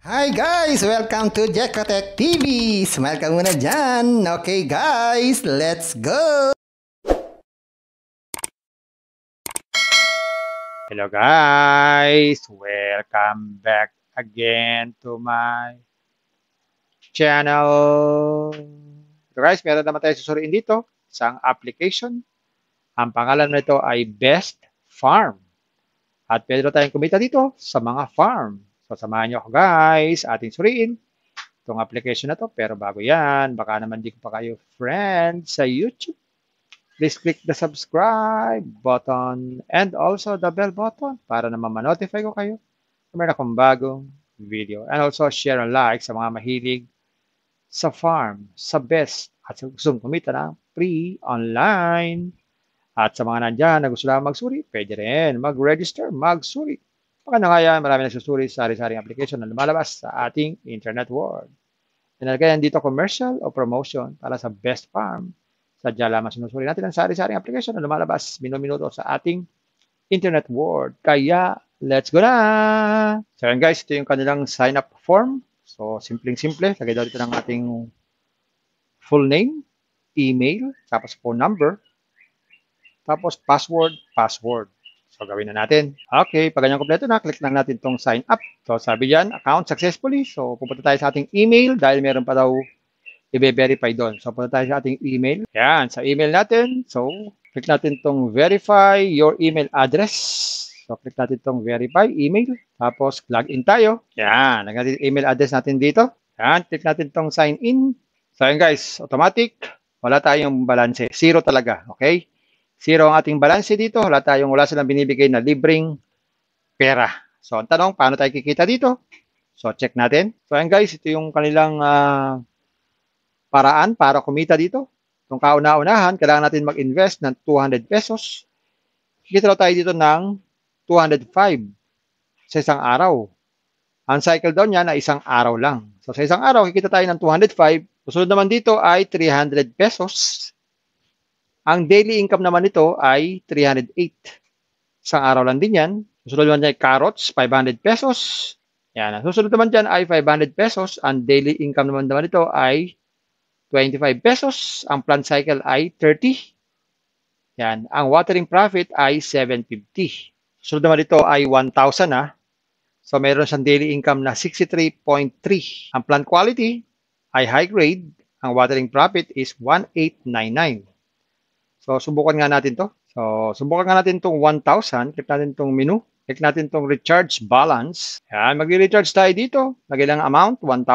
Hi guys! Welcome to Jekotech TV! Smile ka muna dyan! Okay guys, let's go! Hello guys! Welcome back again to my channel. So guys, meron naman tayo susuriin dito. Isang application. Ang pangalan nito ay Best Farm. At pwede na tayong kumita dito sa mga farm. So samahan niyo ako guys, ating suriin itong application na to. Pero bago yan, baka naman di ko pa kayo friend sa YouTube. Please click the subscribe button and also the bell button para naman ma-notify ko kayo kung meron akong bagong video. And also share and like sa mga mahilig sa farm, sa best, at sa gustong kumita ng free online. At sa mga nandyan na gusto lang magsuri, pwede rin mag-register, magsuri. Baka na nga yan, marami nagsusuri sa sari-saring application na lumalabas sa ating internet world. Tinalagayan dito commercial o promotion para sa best farm. Sadya lamang sinusuri natin ang sari-saring application na lumalabas minuto-minuto sa ating internet world. Kaya, let's go na! So yan guys, ito yung kanilang sign-up form. So, simpleng-simple. Lagay daw dito ng ating full name, email, tapos phone number, tapos password. So, gawin na natin. Okay, pag ganyan kompleto na, click lang natin itong sign up. So, sabi dyan, account successfully. So, pupunta tayo sa ating email dahil meron pa daw i-verify doon. So, punta tayo sa ating email. Yan, sa email natin. So, click natin itong verify your email address. So, click natin itong verify email. Tapos, log in tayo. Yan, natin email address natin dito. Yan, click natin itong sign in. So, yan guys, automatic. Wala tayong balanse. Zero talaga, okay? Zero ang ating balanse dito. Wala silang binibigay na libreng pera. So, ang tanong, paano tayo kikita dito? So, check natin. So, yan guys, ito yung kanilang paraan para kumita dito. Kung kauna-unahan, kailangan natin mag-invest ng 200 pesos. Kikita tayo dito ng 205 sa isang araw. Ang cycle daw niya na isang araw lang. So, sa isang araw, kikita tayo ng 205. Susunod naman dito ay 300 pesos. Ang daily income naman nito ay 308. Isang araw lang din yan. Susunod naman niya ay carrots, 500 pesos. Yan. Susunod naman dyan ay 500 pesos. Ang daily income naman nito ay 25 pesos. Ang plant cycle ay 30. Yan. Ang watering profit ay 750. Susunod naman dito ay 1,000 na. So, meron siyang daily income na 63.3. Ang plant quality ay high grade. Ang watering profit is 1,899. So, subukan nga natin to. So, subukan nga natin itong 1,000. Click natin itong menu. Click natin itong recharge balance. Yan, mag-recharge tayo dito. Lagay lang amount, 1,000.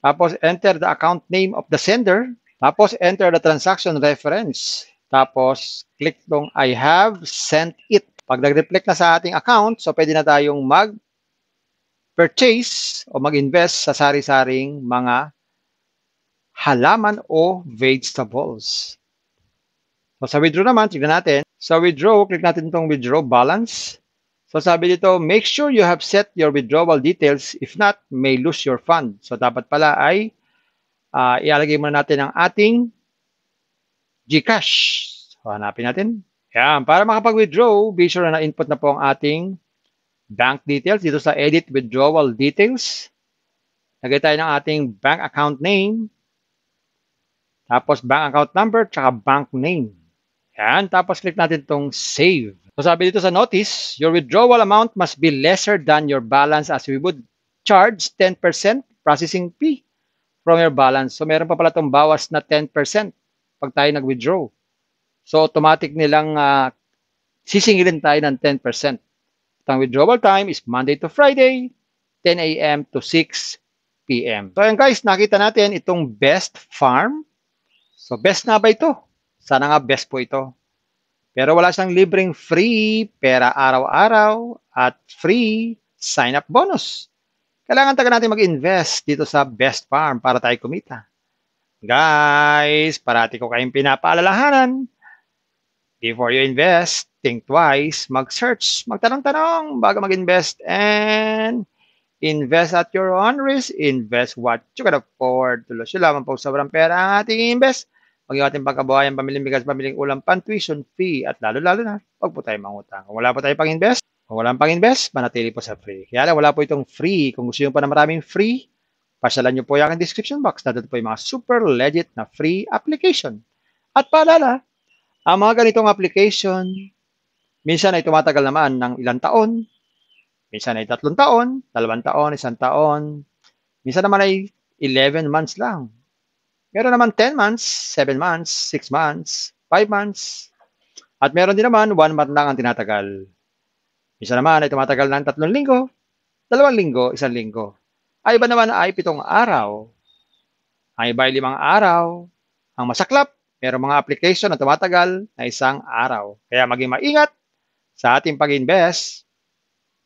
Tapos, enter the account name of the sender. Tapos, enter the transaction reference. Tapos, click itong I have sent it. Pag nag-reflect na sa ating account, so pwede na tayong mag-purchase o mag-invest sa sari-saring mga halaman o vegetables. So, sa withdraw naman, tignan natin. Sa withdraw, click natin itong withdraw balance. So, sabi dito, make sure you have set your withdrawal details. If not, may lose your fund. So, dapat pala ay ialagay muna natin ang ating GCash. So, hanapin natin. Yan. Para makapag-withdraw, be sure na input na po ang ating bank details. Dito sa edit withdrawal details. Lagay tayo ng ating bank account name. Tapos, bank account number, tsaka bank name. Yan. Tapos, click natin itong save. So, sabi dito sa notice, your withdrawal amount must be lesser than your balance as we would charge 10% processing fee from your balance. So, meron pa pala itong bawas na 10% pag tayo nag-withdraw. So, automatic nilang sisingilin tayo ng 10%. Ang withdrawal time is Monday to Friday, 10 a.m. to 6 p.m. So, yan guys, nakita natin itong Best Farm. So, best nga ba ito? Sana nga best po ito. Pero wala siyang libreng free pera araw-araw at free sign-up bonus. Kailangan taga natin mag-invest dito sa Best Farm para tayo kumita. Guys, parati ko kayong pinapaalalahanan. Before you invest, think twice, mag-search, magtanong-tanong bago mag-invest, and invest at your own risk. Invest what you can afford. Tulos yun lamang po sobrang pera ang ating invest. Maging ating pagkabuhayan, pamiling bigas, pamiling ulam, tuition fee, at lalo-lalo na, huwag po tayo mangutang. Kung wala po tayo pang-invest, Kung walang pang-invest, manatili po sa free. Kaya lang, wala po itong free. Kung gusto nyo pa na maraming free, pasyalan nyo po yung aking description box. Nandito po yung mga super legit na free application. At paalala, ang mga ganitong application, minsan ay tumatagal naman ng ilang taon, minsan ay 3 taon, 2 taon, 1 taon, minsan naman ay 11 months lang. Meron naman 10 months, 7 months, 6 months, 5 months, at meron din naman 1 month lang ang tinatagal. Minsan naman ay tumatagal ng 3 linggo, 2 linggo, 1 linggo. Ay iba naman ay 7 araw. Ang iba ay 5 araw. Ang masaklap, merong mga application na tumatagal na 1 araw. Kaya maging maingat sa ating pag-invest.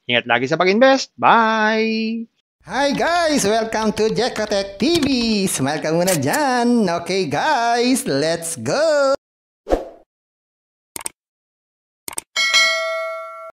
Ingat lagi sa pag-invest. Bye! Hi guys! Welcome to Jekotech TV! Smile ka muna dyan! Okay guys, let's go!